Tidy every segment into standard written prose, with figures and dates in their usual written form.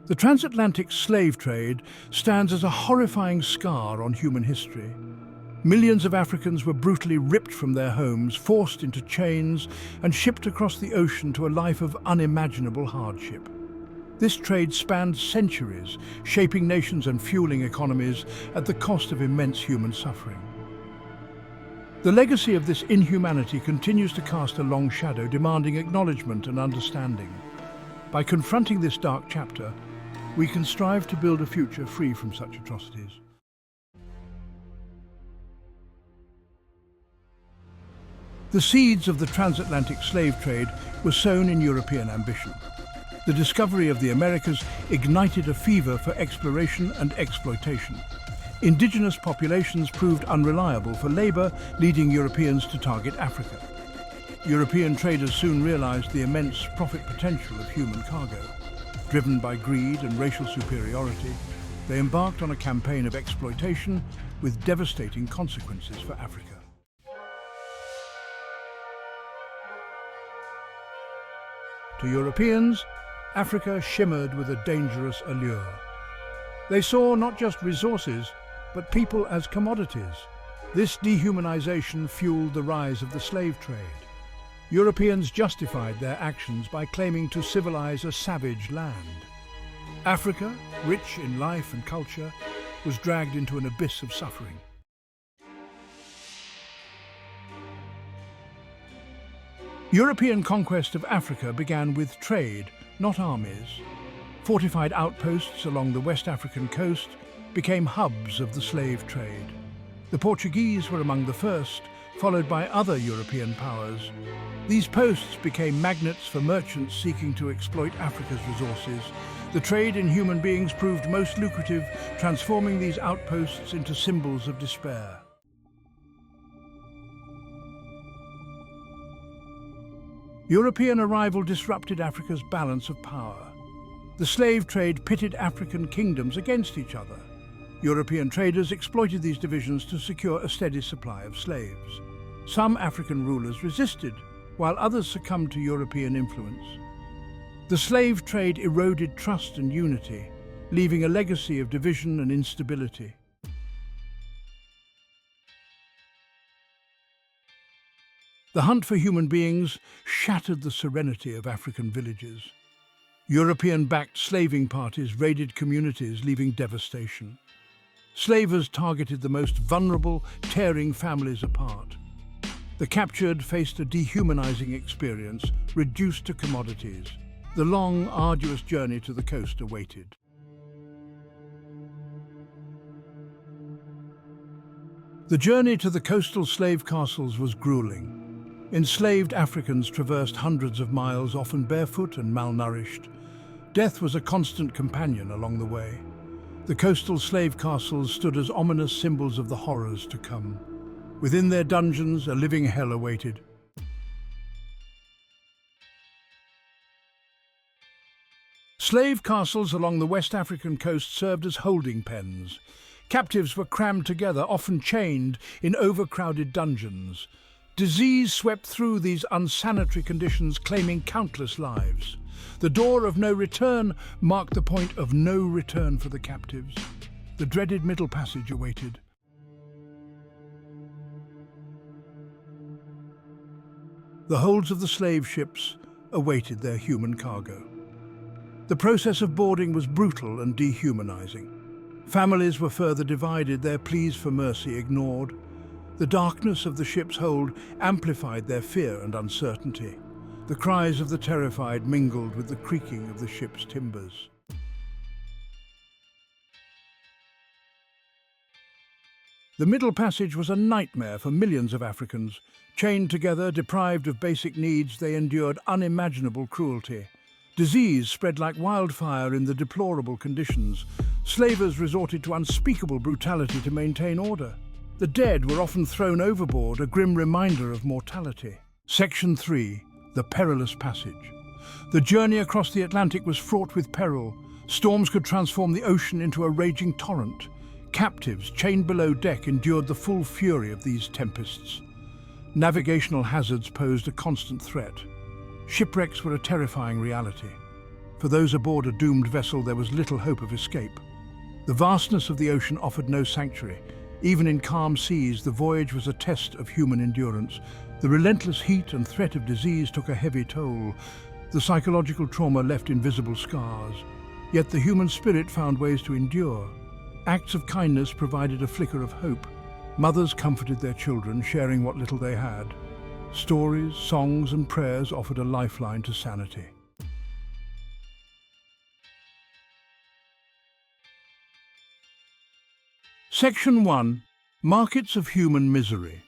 The transatlantic slave trade stands as a horrifying scar on human history. Millions of Africans were brutally ripped from their homes, forced into chains, and shipped across the ocean to a life of unimaginable hardship. This trade spanned centuries, shaping nations and fueling economies at the cost of immense human suffering. The legacy of this inhumanity continues to cast a long shadow, demanding acknowledgement and understanding. By confronting this dark chapter, we can strive to build a future free from such atrocities. The seeds of the transatlantic slave trade were sown in European ambition. The discovery of the Americas ignited a fever for exploration and exploitation. Indigenous populations proved unreliable for labor, leading Europeans to target Africa. European traders soon realized the immense profit potential of human cargo. Driven by greed and racial superiority, they embarked on a campaign of exploitation with devastating consequences for Africa. To Europeans, Africa shimmered with a dangerous allure. They saw not just resources, but people as commodities. This dehumanization fueled the rise of the slave trade. Europeans justified their actions by claiming to civilize a savage land. Africa, rich in life and culture, was dragged into an abyss of suffering. European conquest of Africa began with trade, not armies. Fortified outposts along the West African coast became hubs of the slave trade. The Portuguese were among the first, followed by other European powers. These posts became magnets for merchants seeking to exploit Africa's resources. The trade in human beings proved most lucrative, transforming these outposts into symbols of despair. European arrival disrupted Africa's balance of power. The slave trade pitted African kingdoms against each other. European traders exploited these divisions to secure a steady supply of slaves. Some African rulers resisted, while others succumbed to European influence. The slave trade eroded trust and unity, leaving a legacy of division and instability. The hunt for human beings shattered the serenity of African villages. European-backed slaving parties raided communities, leaving devastation. Slavers targeted the most vulnerable, tearing families apart. The captured faced a dehumanizing experience, reduced to commodities. The long, arduous journey to the coast awaited. The journey to the coastal slave castles was grueling. Enslaved Africans traversed hundreds of miles, often barefoot and malnourished. Death was a constant companion along the way. The coastal slave castles stood as ominous symbols of the horrors to come. Within their dungeons, a living hell awaited. Slave castles along the West African coast served as holding pens. Captives were crammed together, often chained in overcrowded dungeons. Disease swept through these unsanitary conditions, claiming countless lives. The door of no return marked the point of no return for the captives. The dreaded middle passage awaited. The holds of the slave ships awaited their human cargo. The process of boarding was brutal and dehumanizing. Families were further divided, their pleas for mercy ignored. The darkness of the ship's hold amplified their fear and uncertainty. The cries of the terrified mingled with the creaking of the ship's timbers. The Middle Passage was a nightmare for millions of Africans. Chained together, deprived of basic needs, they endured unimaginable cruelty. Disease spread like wildfire in the deplorable conditions. Slavers resorted to unspeakable brutality to maintain order. The dead were often thrown overboard, a grim reminder of mortality. Section 3. The Perilous Passage. The journey across the Atlantic was fraught with peril. Storms could transform the ocean into a raging torrent. Captives, chained below deck, endured the full fury of these tempests. Navigational hazards posed a constant threat. Shipwrecks were a terrifying reality. For those aboard a doomed vessel, there was little hope of escape. The vastness of the ocean offered no sanctuary. Even in calm seas, the voyage was a test of human endurance. The relentless heat and threat of disease took a heavy toll. The psychological trauma left invisible scars. Yet the human spirit found ways to endure. Acts of kindness provided a flicker of hope. Mothers comforted their children, sharing what little they had. Stories, songs, and prayers offered a lifeline to sanity. Section 1. Markets of Human Misery.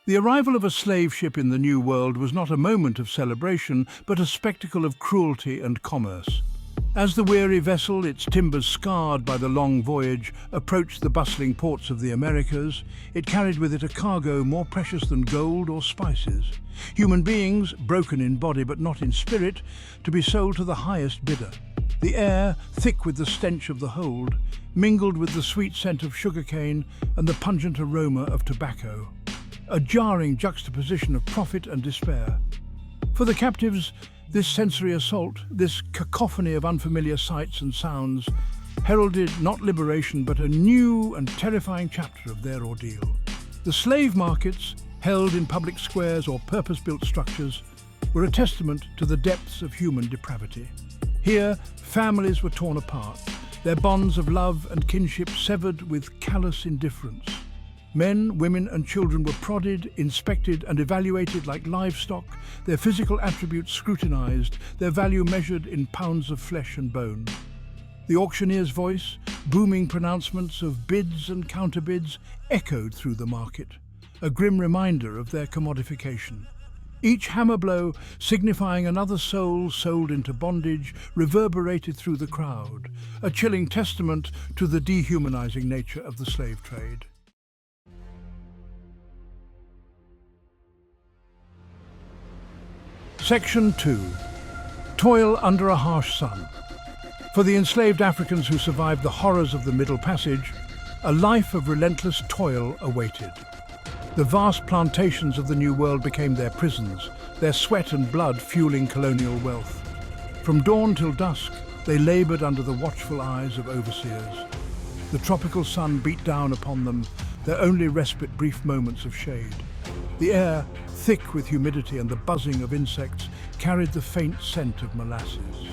The arrival of a slave ship in the New World was not a moment of celebration, but a spectacle of cruelty and commerce. As the weary vessel, its timbers scarred by the long voyage, approached the bustling ports of the Americas, it carried with it a cargo more precious than gold or spices. Human beings, broken in body but not in spirit, to be sold to the highest bidder. The air, thick with the stench of the hold, mingled with the sweet scent of sugarcane and the pungent aroma of tobacco. A jarring juxtaposition of profit and despair. For the captives, this sensory assault, this cacophony of unfamiliar sights and sounds, heralded not liberation but a new and terrifying chapter of their ordeal. The slave markets, held in public squares or purpose-built structures, were a testament to the depths of human depravity. Here, families were torn apart, their bonds of love and kinship severed with callous indifference. Men, women, and children were prodded, inspected, and evaluated like livestock, their physical attributes scrutinized, their value measured in pounds of flesh and bone. The auctioneer's voice, booming pronouncements of bids and counterbids, echoed through the market, a grim reminder of their commodification. Each hammer blow, signifying another soul sold into bondage, reverberated through the crowd, a chilling testament to the dehumanizing nature of the slave trade. Section 2. Toil under a harsh sun. For the enslaved Africans who survived the horrors of the Middle Passage, a life of relentless toil awaited. The vast plantations of the New World became their prisons, their sweat and blood fueling colonial wealth. From dawn till dusk, they labored under the watchful eyes of overseers. The tropical sun beat down upon them, their only respite brief moments of shade. The air, thick with humidity and the buzzing of insects, carried the faint scent of molasses.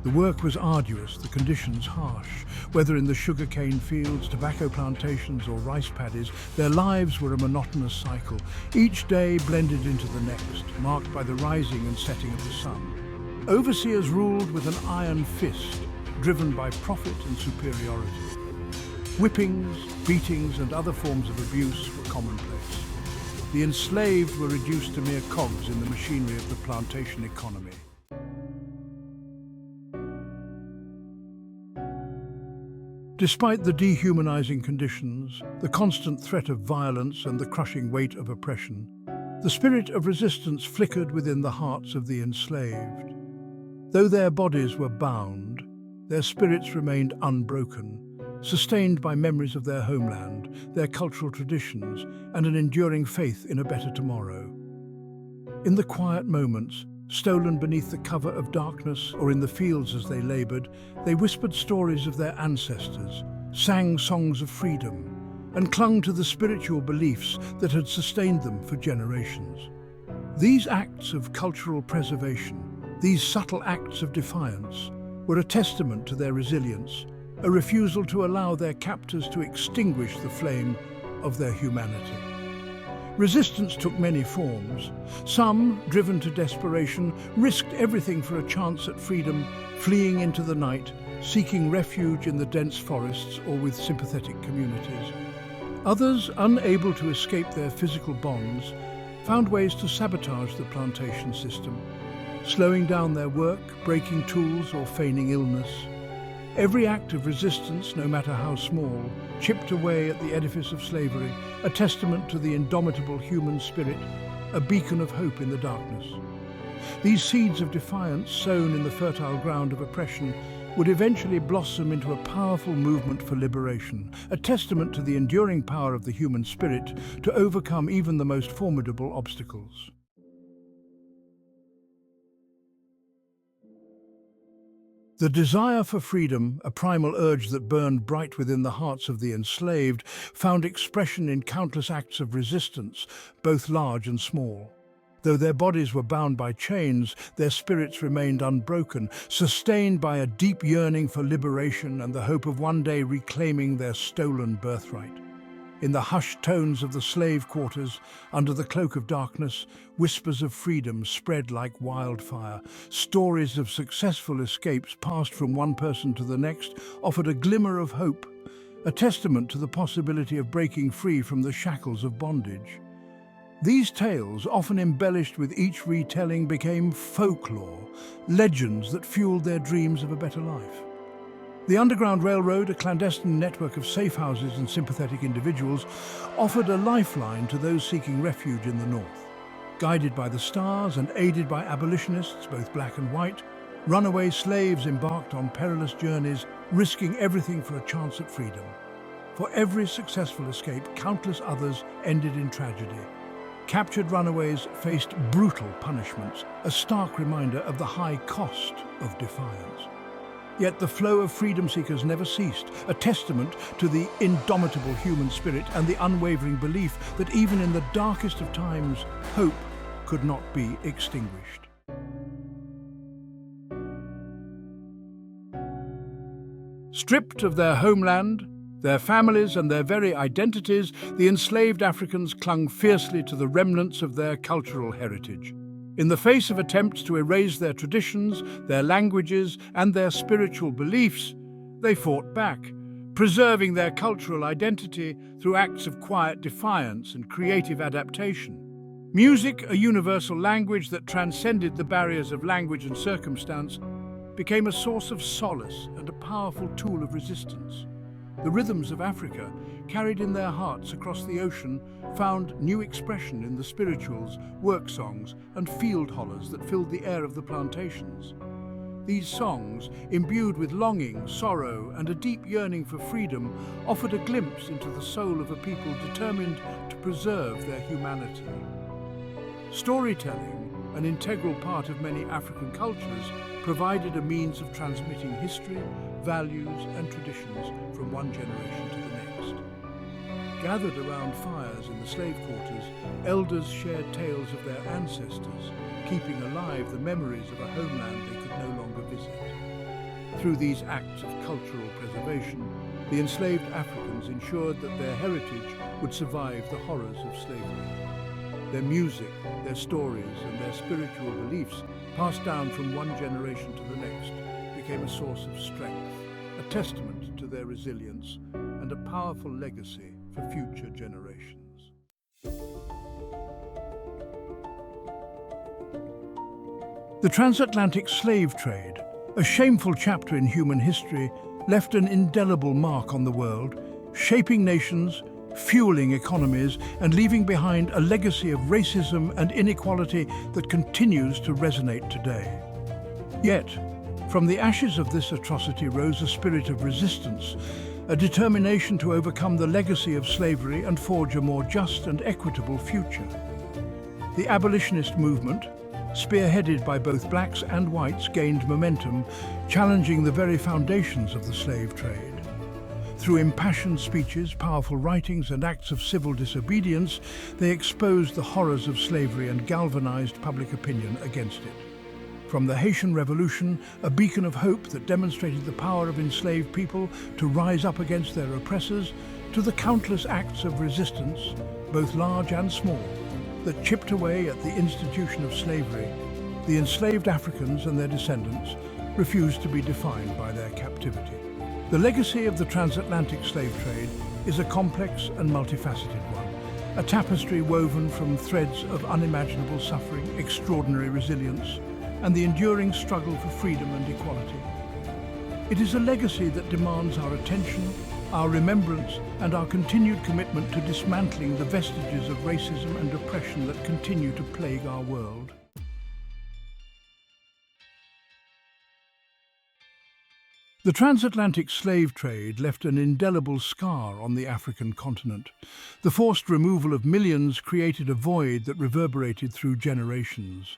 The work was arduous, the conditions harsh. Whether in the sugarcane fields, tobacco plantations, or rice paddies, their lives were a monotonous cycle, each day blended into the next, marked by the rising and setting of the sun. Overseers ruled with an iron fist, driven by profit and superiority. Whippings, beatings, and other forms of abuse were commonplace. The enslaved were reduced to mere cogs in the machinery of the plantation economy. Despite the dehumanizing conditions, the constant threat of violence and the crushing weight of oppression, the spirit of resistance flickered within the hearts of the enslaved. Though their bodies were bound, their spirits remained unbroken, sustained by memories of their homeland, their cultural traditions, and an enduring faith in a better tomorrow. In the quiet moments, stolen beneath the cover of darkness or in the fields as they labored, they whispered stories of their ancestors, sang songs of freedom, and clung to the spiritual beliefs that had sustained them for generations. These acts of cultural preservation, these subtle acts of defiance, were a testament to their resilience, a refusal to allow their captors to extinguish the flame of their humanity. Resistance took many forms. Some, driven to desperation, risked everything for a chance at freedom, fleeing into the night, seeking refuge in the dense forests or with sympathetic communities. Others, unable to escape their physical bonds, found ways to sabotage the plantation system, slowing down their work, breaking tools, or feigning illness. Every act of resistance, no matter how small, chipped away at the edifice of slavery, a testament to the indomitable human spirit, a beacon of hope in the darkness. These seeds of defiance, sown in the fertile ground of oppression, would eventually blossom into a powerful movement for liberation, a testament to the enduring power of the human spirit to overcome even the most formidable obstacles. The desire for freedom, a primal urge that burned bright within the hearts of the enslaved, found expression in countless acts of resistance, both large and small. Though their bodies were bound by chains, their spirits remained unbroken, sustained by a deep yearning for liberation and the hope of one day reclaiming their stolen birthright. In the hushed tones of the slave quarters, under the cloak of darkness, whispers of freedom spread like wildfire. Stories of successful escapes passed from one person to the next offered a glimmer of hope, a testament to the possibility of breaking free from the shackles of bondage. These tales, often embellished with each retelling, became folklore, legends that fueled their dreams of a better life. The Underground Railroad, a clandestine network of safe houses and sympathetic individuals, offered a lifeline to those seeking refuge in the North. Guided by the stars and aided by abolitionists, both black and white, runaway slaves embarked on perilous journeys, risking everything for a chance at freedom. For every successful escape, countless others ended in tragedy. Captured runaways faced brutal punishments, a stark reminder of the high cost of defiance. Yet the flow of freedom seekers never ceased, a testament to the indomitable human spirit and the unwavering belief that even in the darkest of times, hope could not be extinguished. Stripped of their homeland, their families and their very identities, the enslaved Africans clung fiercely to the remnants of their cultural heritage. In the face of attempts to erase their traditions, their languages, and their spiritual beliefs, they fought back, preserving their cultural identity through acts of quiet defiance and creative adaptation. Music, a universal language that transcended the barriers of language and circumstance, became a source of solace and a powerful tool of resistance. The rhythms of Africa, carried in their hearts across the ocean, found new expression in the spirituals, work songs, and field hollers that filled the air of the plantations. These songs, imbued with longing, sorrow, and a deep yearning for freedom, offered a glimpse into the soul of a people determined to preserve their humanity. Storytelling, an integral part of many African cultures, provided a means of transmitting history, values, and traditions from one generation to the next. Gathered around fires in the slave quarters, elders shared tales of their ancestors, keeping alive the memories of a homeland they could no longer visit. Through these acts of cultural preservation, the enslaved Africans ensured that their heritage would survive the horrors of slavery. Their music, their stories, and their spiritual beliefs, passed down from one generation to the next, became a source of strength, a testament to their resilience, and a powerful legacy for future generations. The Transatlantic Slave Trade, a shameful chapter in human history, left an indelible mark on the world, shaping nations, fueling economies, and leaving behind a legacy of racism and inequality that continues to resonate today. Yet, from the ashes of this atrocity rose a spirit of resistance, a determination to overcome the legacy of slavery and forge a more just and equitable future. The abolitionist movement, spearheaded by both blacks and whites, gained momentum, challenging the very foundations of the slave trade. Through impassioned speeches, powerful writings, and acts of civil disobedience, they exposed the horrors of slavery and galvanized public opinion against it. From the Haitian Revolution, a beacon of hope that demonstrated the power of enslaved people to rise up against their oppressors, to the countless acts of resistance, both large and small, that chipped away at the institution of slavery, the enslaved Africans and their descendants refused to be defined by their captivity. The legacy of the transatlantic slave trade is a complex and multifaceted one, a tapestry woven from threads of unimaginable suffering, extraordinary resilience, and the enduring struggle for freedom and equality. It is a legacy that demands our attention, our remembrance, and our continued commitment to dismantling the vestiges of racism and oppression that continue to plague our world. The transatlantic slave trade left an indelible scar on the African continent. The forced removal of millions created a void that reverberated through generations.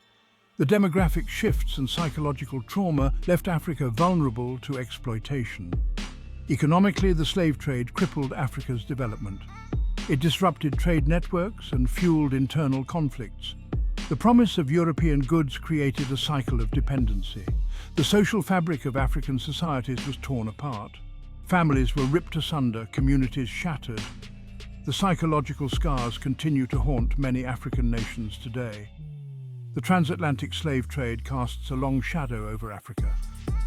The demographic shifts and psychological trauma left Africa vulnerable to exploitation. Economically, the slave trade crippled Africa's development. It disrupted trade networks and fueled internal conflicts. The promise of European goods created a cycle of dependency. The social fabric of African societies was torn apart. Families were ripped asunder, communities shattered. The psychological scars continue to haunt many African nations today. The transatlantic slave trade casts a long shadow over Africa.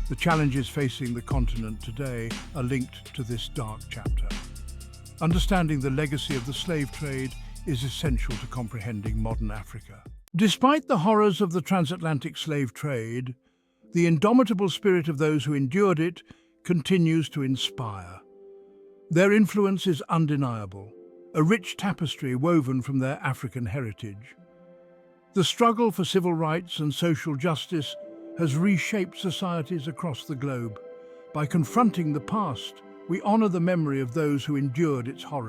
The challenges facing the continent today are linked to this dark chapter. Understanding the legacy of the slave trade is essential to comprehending modern Africa. Despite the horrors of the transatlantic slave trade, the indomitable spirit of those who endured it continues to inspire. Their influence is undeniable, a rich tapestry woven from their African heritage. The struggle for civil rights and social justice has reshaped societies across the globe. By confronting the past, we honor the memory of those who endured its horrors.